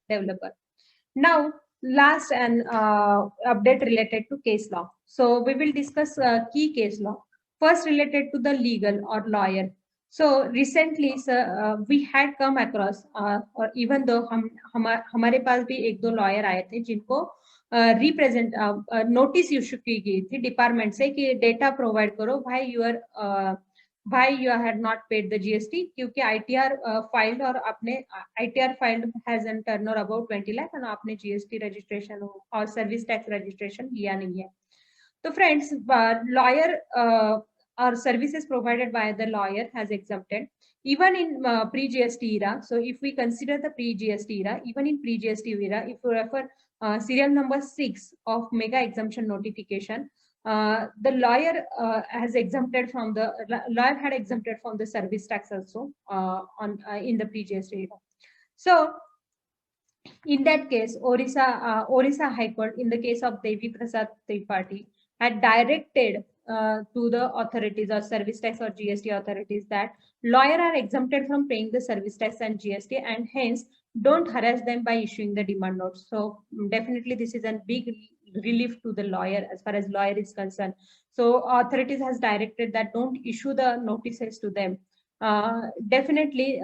developer. Now, last and update related to case law. So we will discuss key case law. First, related to the legal or lawyer. So recently, we had come across, or even though हमारे पास भी एक दो lawyer आए थे जिनको represent notice issue की गई थी डिपार्टमेंट से कि डेटा प्रोवाइड करो why you had not paid the GST क्योंकि ITR filed और आपने ITR filed has an turnover about 20 lakh और आपने GST registration और service tax registration किया नहीं है. So friends, lawyer or services provided by the lawyer has exempted even in pre-GST era. So if we consider the pre-GST era, even in pre-GST era, if you refer serial number 6 of mega exemption notification, the lawyer has exempted from the lawyer had exempted from the service tax also on in the pre-GST era. So in that case, Orissa High Court, in the case of Devi Prasad Tripathi, had directed to the authorities or service tax or GST authorities that lawyers are exempted from paying the service tax and GST, and hence don't harass them by issuing the demand notes. So definitely this is a big relief to the lawyer as far as lawyer is concerned. So authorities has directed that don't issue the notices to them. Definitely,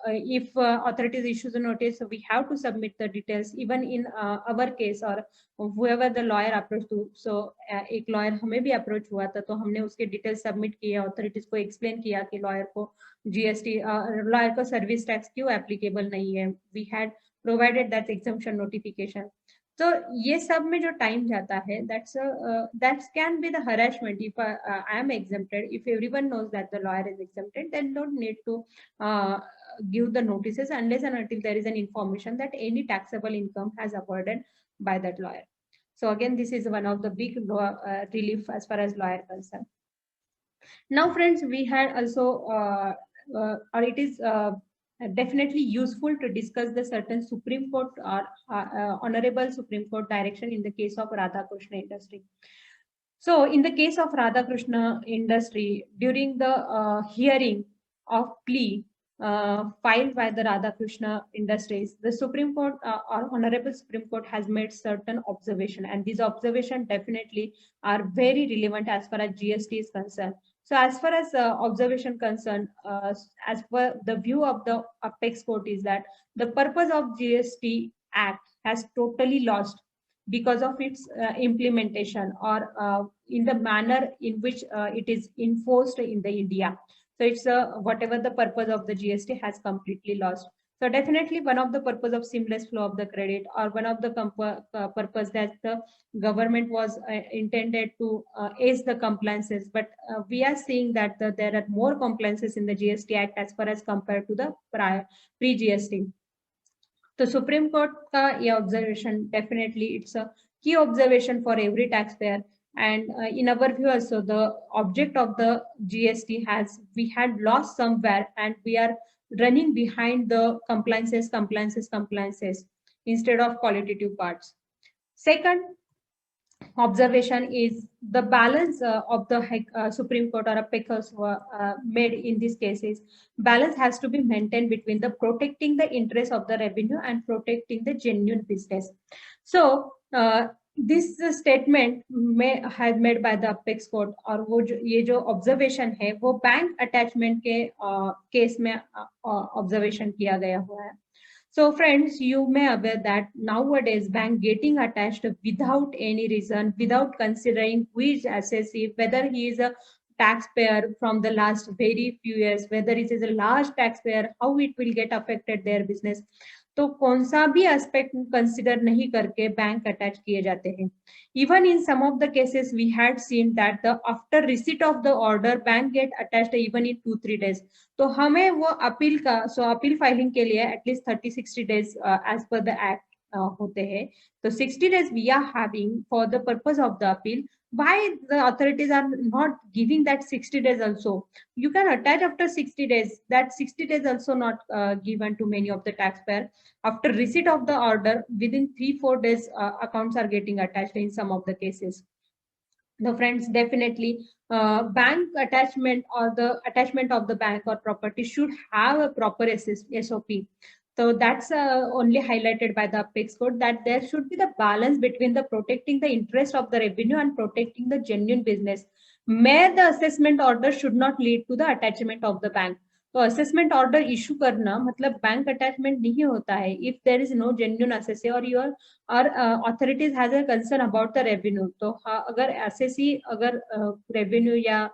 if authorities issues a notice, we have to submit the details. Even in our case or whoever the lawyer approach to, so एक lawyer हमें भी approach हुआ था, तो हमने उसके details submit किए, authorities को explain किया कि lawyer को GST, lawyer को service tax क्यों applicable नहीं है. We had provided that exemption notification. तो ये सब में जो टाइम जाता है, that can be the harassment. If I am exempted, if everyone knows that the lawyer is exempted, then don't need to give the notices unless and until there is an information that any taxable income has avoided by that lawyer. So again, this is one of the big relief as far as lawyer concerned. Now, friends, we had also, or it is definitely useful to discuss the certain Supreme Court or Honorable Supreme Court direction in the case of Radhakrishna Industry. So in the case of Radhakrishna Industry, during the hearing of plea filed by the Radhakrishna Industries, the Supreme Court or Honorable Supreme Court has made certain observation, and these observations definitely are very relevant as far as GST is concerned. So as far as observation concerned, as per the view of the apex court is that the purpose of GST Act has totally lost because of its implementation or in the manner in which it is enforced in the India. So it's whatever the purpose of the GST has completely lost. So definitely one of the purpose of seamless flow of the credit, or one of the purpose that the government was intended to ace the compliances, but we are seeing that there are more compliances in the GST Act as far as compared to the pre-GST. The Supreme Court ka ye observation, definitely it's a key observation for every taxpayer. And in our view also, the object of the GST we had lost somewhere, and we are running behind the compliances instead of qualitative parts. Second observation is the balance of the Supreme Court or apex made in these cases. Balance has to be maintained between the protecting the interest of the revenue and protecting the genuine business. So this statement has made by the apex court, और वो ये जो observation है वो bank attachment के case में observation किया गया हुआ है. So friends, you may aware that nowadays bank getting attached without any reason, without considering who is assessee, whether he is a taxpayer from the last very few years, whether it is a large taxpayer, how it will get affected their business. तो कौन सा भी aspect consider नहीं करके bank attach किए जाते हैं. Even in some of the cases we had seen that the after receipt of the order bank get attached even in 2-3 days. तो हमें वो अपील का, सो अपील फाइलिंग के लिए at least 30-60 days as per the act होते हैं. तो 60 days we are having for the purpose of the appeal. Why the authorities are not giving that 60 days also? You can attach after 60 days. That 60 days also not given to many of the taxpayer. After receipt of the order, within 3-4 days, accounts are getting attached in some of the cases. The friends, definitely bank attachment or the attachment of the bank or property should have a proper SOP. So that's only highlighted by the Apex code, that there should be the balance between the protecting the interest of the revenue and protecting the genuine business. Where the assessment order should not lead to the attachment of the bank. तो assessment order issue करना मतलब bank attachment नहीं होता है if there is no genuine assessee or your or authorities has a concern about the revenue. तो अगर SSC अगर revenue या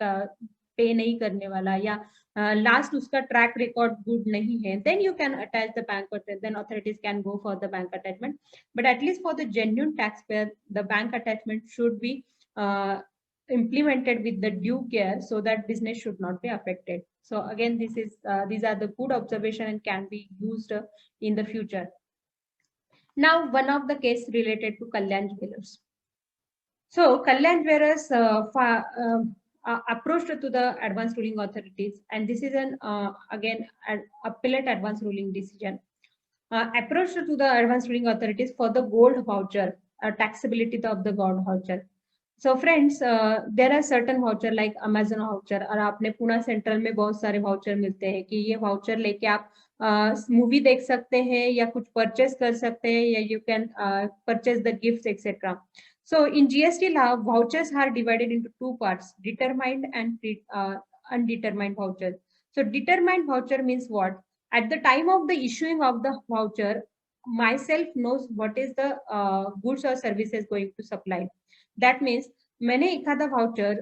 पे नहीं करने वाला या लास्ट उसका ट्रैक रिकॉर्ड गुड नहीं है, then you can attach the bank, then authorities can go for the bank attachment. But at least for the genuine taxpayer, the bank attachment should be implemented with the due care so that business should not be affected. So again, these are the good observation and can be used in the future. Now, one of the case related to Kalyan Jewellers. So Kalyan Jewellers approached to the advanced ruling authorities, and this is an again an appellate advanced ruling decision. Approached to the advanced ruling authorities for the gold voucher, taxability of the gold voucher. So friends, there are certain voucher like Amazon voucher, और आपने Pune central में बहुत सारे voucher मिलते हैं कि ये voucher लेके आप मूवी देख सकते हैं या कुछ परचेस कर सकते हैं या you can purchase the gifts etcetera. So in GST law, vouchers are divided into two parts: determined and undetermined vouchers. So determined voucher means what? At the time of the issuing of the voucher, myself knows what is the goods or services going to supply. That means मैंने एक आधा voucher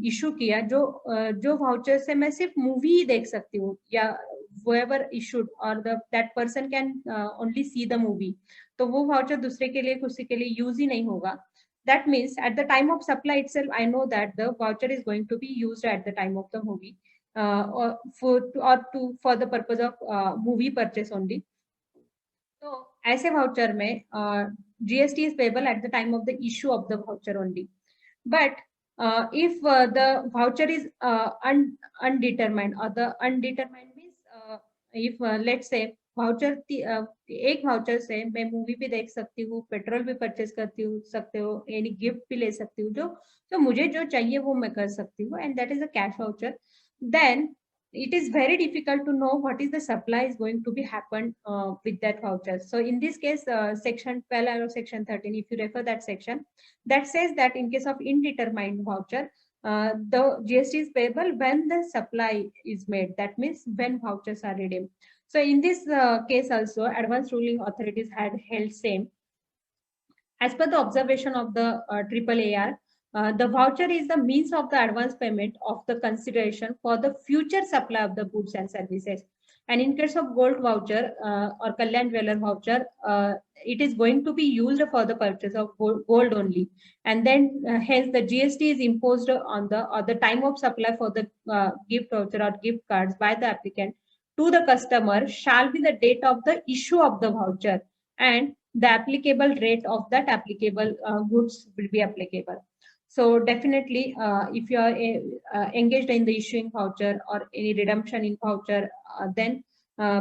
issue किया जो voucher से मैं सिर्फ movie ही देख सकती हूँ या whoever issued or that person can only see the movie. तो वो वाउचर दूसरे के लिए किसी के लिए यूज ही नहीं होगा. That means at the time of supply itself, I know that the voucher is going to be used at the time of the movie for the purpose of movie purchase only. तो ऐसे voucher में GST is payable at the time of the issue of the voucher only. But if the voucher is undetermined, or the undetermined means if let's say voucher एक voucher से मैं movie भी देख सकती हूँ, पेट्रोल भी purchase सकते हो, यानी गिफ्ट भी ले सकती हूँ, जो मुझे जो चाहिए वो मैं कर सकती हूँ, and that is a cash voucher. Then it is very difficult to know what is the supply is going to be happen with that voucher. So in this case, section 12 or section 13, if you refer that section, that says that in case of indetermined voucher, the GST is payable when the supply is made. That means when vouchers are redeemed. So in this case also, advanced ruling authorities had held same. As per the observation of the AAAR, the voucher is the means of the advance payment of the consideration for the future supply of the goods and services. And in case of gold voucher or Kalyan Jeweller voucher, it is going to be used for the purchase of gold only. And then hence the GST is imposed on the time of supply for the gift voucher or gift cards by the applicant to the customer shall be the date of the issue of the voucher, and the applicable rate of that applicable goods will be applicable. So definitely, if you are engaged in the issuing voucher or any redemption in voucher, then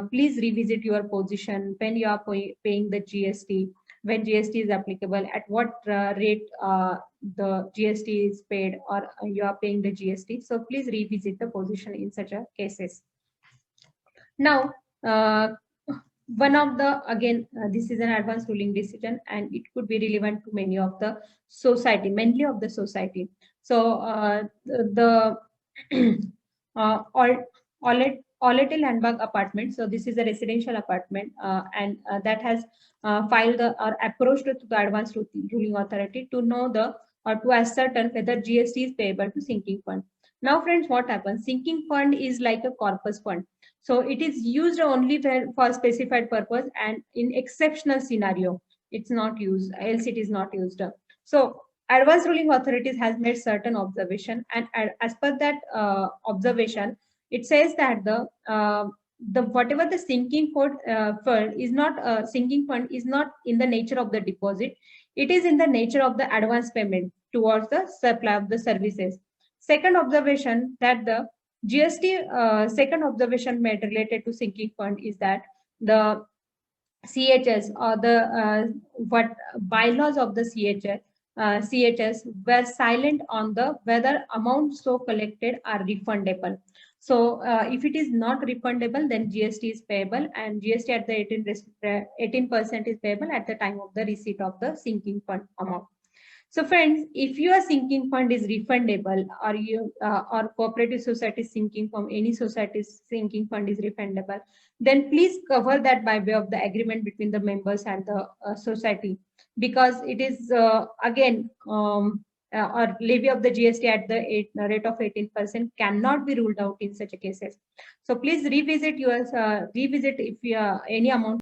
please revisit your position when you are paying the GST, when GST is applicable, at what rate the GST is paid, or you are paying the GST. So please revisit the position in such a cases. Now, one of the, again, this is an advanced ruling decision and it could be relevant to many of the society, mainly of the society. So the Olete Landmark apartment. So this is a residential apartment and that has filed or approached to the advanced ruling authority to know the or to ascertain whether GST is payable to sinking fund. Now friends, what happens? Sinking fund is like a corpus fund. So it is used only for specified purpose and in exceptional scenario, it's not used, else it is not used. So advanced ruling authorities has made certain observation, and as per that observation, it says that the whatever the sinking fund is not sinking fund is not in the nature of the deposit. It is in the nature of the advance payment towards the supply of the services. Second observation, that the GST second observation made related to sinking fund is that the CHS or the what bylaws of the CHS were silent on the whether amounts so collected are refundable. So if it is not refundable, then GST is payable, and GST at the 18% is payable at the time of the receipt of the sinking fund amount. So friends, if your sinking fund is refundable, or or cooperative society sinking from any society's sinking fund is refundable, then please cover that by way of the agreement between the members and the society, because it is again or levy of the GST at the rate of 18% cannot be ruled out in such cases. So please revisit if any amount